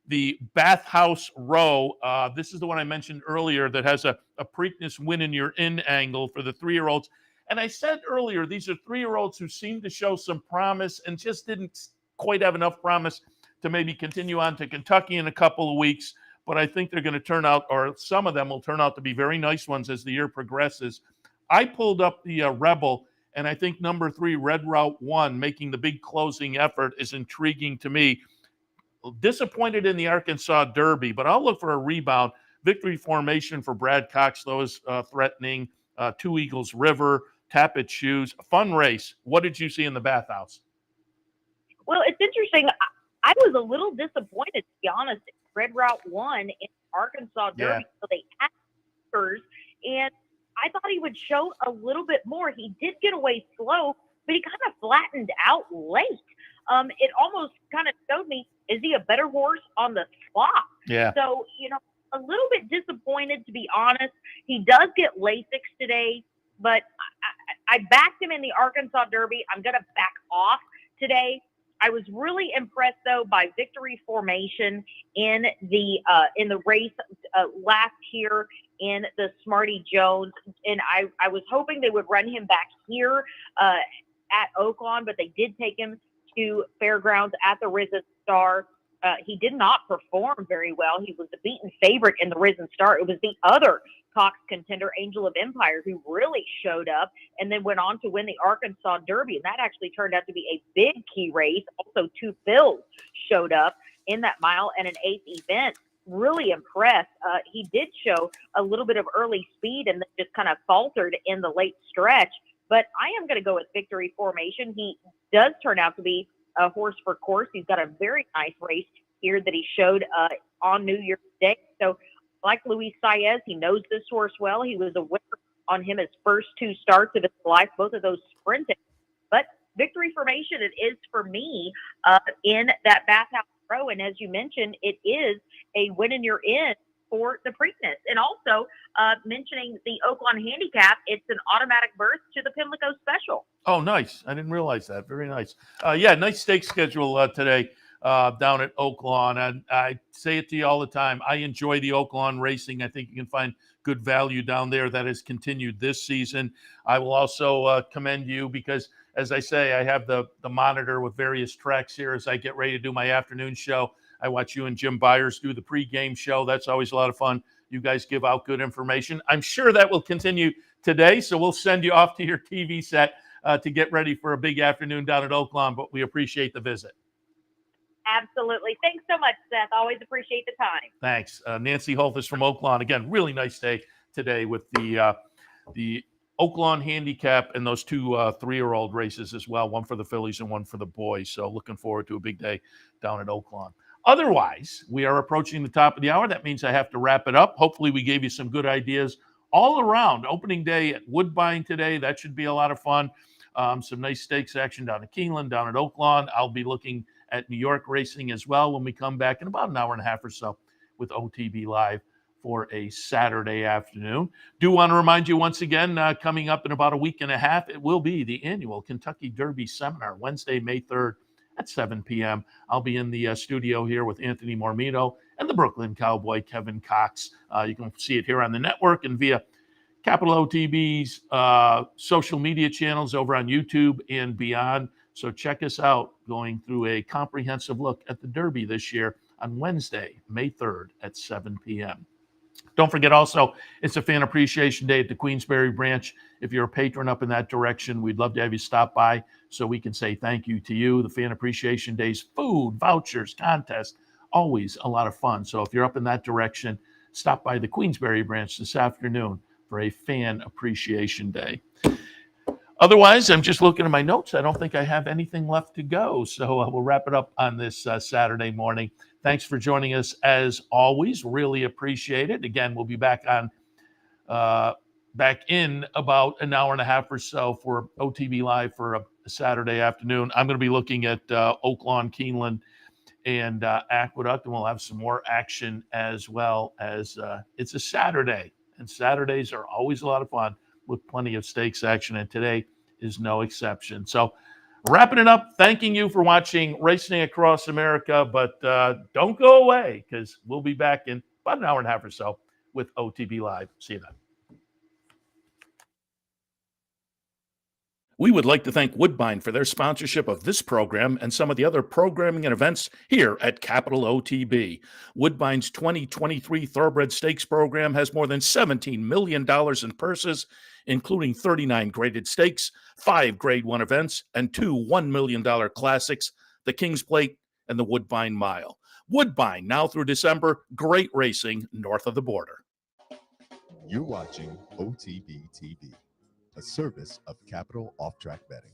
the Bathhouse Row. This is the one I mentioned earlier that has a Preakness win in your in angle for the 3-year-olds. And I said earlier, these are 3-year-olds who seem to show some promise and just didn't quite have enough promise to maybe continue on to Kentucky in a couple of weeks. But I think they're going to turn out, or some of them will turn out to be very nice ones as the year progresses. I pulled up the Rebel, and I think number 3, Red Route 1, making the big closing effort, is intriguing to me. Disappointed in the Arkansas Derby, but I'll look for a rebound. Victory Formation for Brad Cox, though, is threatening. Two Eagles River, Tappet Shoes. Fun race. What did you see in the Bathhouse? Well, it's interesting. I was a little disappointed, to be honest. Red Route 1 in Arkansas Derby, so they had numbers, and I thought he would show a little bit more. He did get away slow, but he kind of flattened out late. It almost kind of showed me, is he a better horse on the slot? Yeah. So, a little bit disappointed, to be honest. He does get Lasix today, but I backed him in the Arkansas Derby. I'm going to back off today. I was really impressed, though, by Victory Formation in the race last year in the Smarty Jones, and I was hoping they would run him back here at Okalawn, but they did take him to Fairgrounds at the Risen Star. He did not perform very well. He was the beaten favorite in the Risen Star. It was the other Cox contender, Angel of Empire, who really showed up and then went on to win the Arkansas Derby. And that actually turned out to be a big key race. Also, 2 Phils showed up in that mile and an 8th event. Really impressed. He did show a little bit of early speed and then just kind of faltered in the late stretch. But I am going to go with Victory Formation. He does turn out to be a horse for course. He's got a very nice race here that he showed on New Year's Day. So, like Luis Saez, he knows this horse well. He was a winner on him his first 2 starts of his life, both of those sprinting. But Victory Formation, it is for me in that Bathhouse Row. And as you mentioned, it is a win and you're in for the Preakness. And also mentioning the Okalawn handicap, it's an automatic berth to the Pimlico Special. Oh, nice. I didn't realize that. Very nice. Nice stake schedule today down at Okalawn. And I say it to you all the time. I enjoy the Okalawn racing. I think you can find good value down there. That has continued this season. I will also commend you because, as I say, I have the monitor with various tracks here as I get ready to do my afternoon show. I watch you and Jim Byers do the pregame show. That's always a lot of fun. You guys give out good information. I'm sure that will continue today, so we'll send you off to your TV set to get ready for a big afternoon down at Okalawn, but we appreciate the visit. Absolutely. Thanks so much, Seth. Always appreciate the time. Thanks. Nancy Holthus from Okalawn. Again, really nice day today with the Okalawn handicap and those 2 3-year-old races as well, one for the fillies and one for the boys. So looking forward to a big day down at Okalawn. Otherwise, we are approaching the top of the hour. That means I have to wrap it up. Hopefully we gave you some good ideas all around. Opening day at Woodbine today. That should be a lot of fun. Some nice stakes action down at Keeneland, down at Okalawn. I'll be looking at New York racing as well when we come back in about an hour and a half or so with OTB Live for a Saturday afternoon. Do want to remind you once again, coming up in about a week and a half, it will be the annual Kentucky Derby Seminar, Wednesday, May 3rd at 7 p.m. I'll be in the studio here with Anthony Mormito and the Brooklyn Cowboy, Kevin Cox. You can see it here on the network and via Capital OTB's social media channels over on YouTube and beyond. So check us out going through a comprehensive look at the Derby this year on Wednesday, May 3rd at 7 p.m. Don't forget also, it's a Fan Appreciation Day at the Queensberry branch. If you're a patron up in that direction, we'd love to have you stop by so we can say thank you to you. The Fan Appreciation Days, food, vouchers, contest, always a lot of fun. So if you're up in that direction, stop by the Queensberry branch this afternoon for a Fan Appreciation Day. Otherwise, I'm just looking at my notes. I don't think I have anything left to go. So we'll wrap it up on this Saturday morning. Thanks for joining us as always. Really appreciate it. Again, we'll be back in about an hour and a half or so for OTB Live for a Saturday afternoon. I'm going to be looking at Okalawn, Keeneland, and Aqueduct, and we'll have some more action as well as it's a Saturday, and Saturdays are always a lot of fun with plenty of stakes action, and today is no exception. So wrapping it up, thanking you for watching Racing Across America, but don't go away because we'll be back in about an hour and a half or so with OTB Live. See you then. We would like to thank Woodbine for their sponsorship of this program and some of the other programming and events here at Capital OTB. Woodbine's 2023 Thoroughbred Stakes program has more than $17 million in purses, including 39 graded stakes, 5 Grade 1 events, and 2 $1 million classics, the King's Plate and the Woodbine Mile. Woodbine, now through December, great racing north of the border. You're watching OTB TV, a service of Capital Off Track Betting.